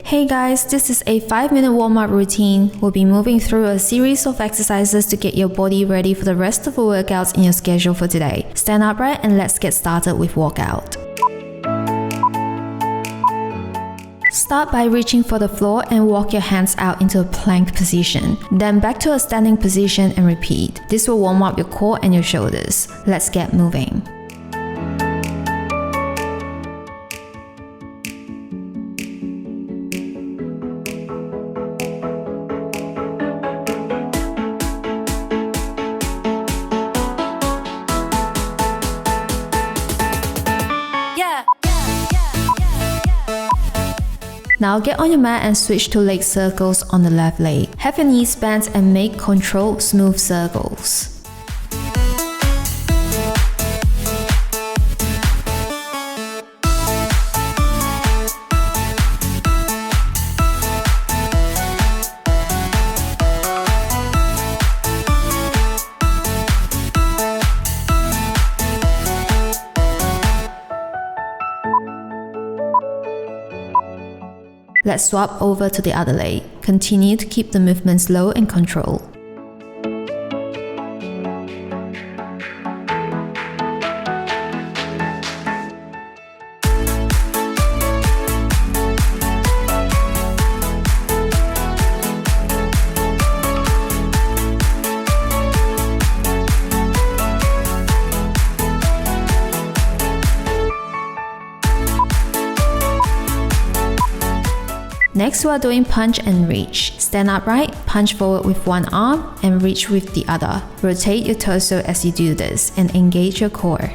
Hey guys, this is a 5-minute warm-up routine. We'll be moving through a series of exercises to get your body ready for the rest of the workouts in your schedule for today. Stand upright and let's get started with workout. Start by reaching for the floor and walk your hands out into a plank position. Then back to a standing position and repeat. This will warm up your core and your shoulders. Let's get moving. Now get on your mat and switch to leg circles on the left leg. Have your knees bent and make controlled, smooth circles. Let's swap over to the other leg. Continue to keep the movement slow and controlled. Next, we are doing punch and reach. Stand upright, punch forward with one arm, and reach with the other. Rotate your torso as you do this, and engage your core.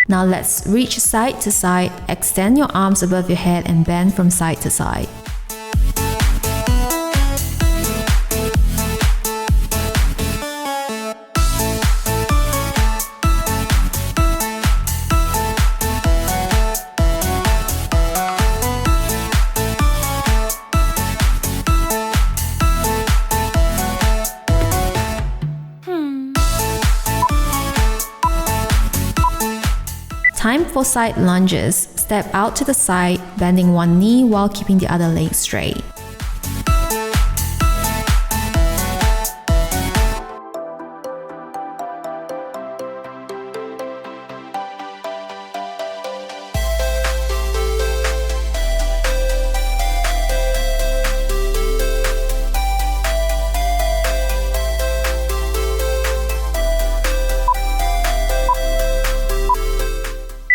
Now let's reach side to side, extend your arms above your head and bend from side to side. Time for side lunges. Step out to the side, bending one knee while keeping the other leg straight.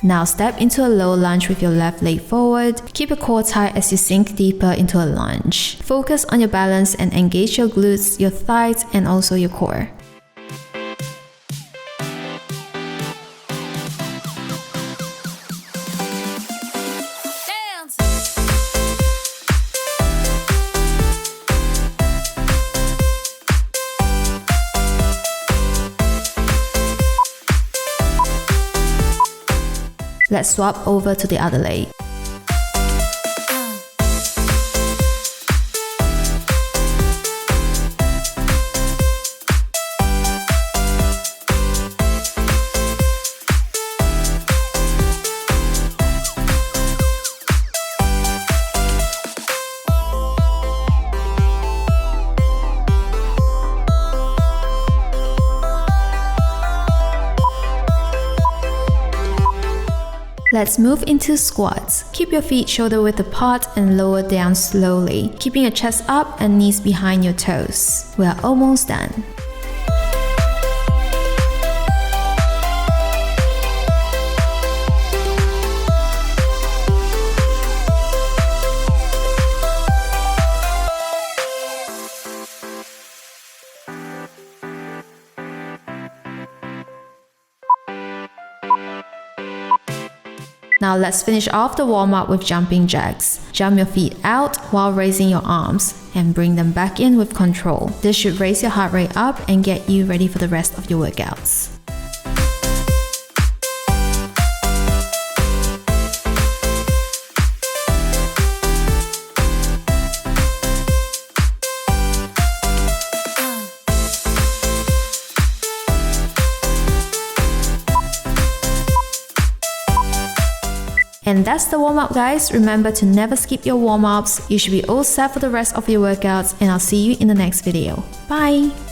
Now step into a low lunge with your left leg forward. Keep your core tight as you sink deeper into a lunge. Focus on your balance and engage your glutes, your thighs, and also your core. Let's swap over to the other leg. Let's move into squats. Keep your feet shoulder width apart and lower down slowly, keeping your chest up and knees behind your toes. We are almost done. Now let's finish off the warm-up with jumping jacks. Jump your feet out while raising your arms and bring them back in with control. This should raise your heart rate up and get you ready for the rest of your workouts. And that's the warm-up, guys. Remember to never skip your warm-ups. You should be all set for the rest of your workouts, and I'll see you in the next video. Bye!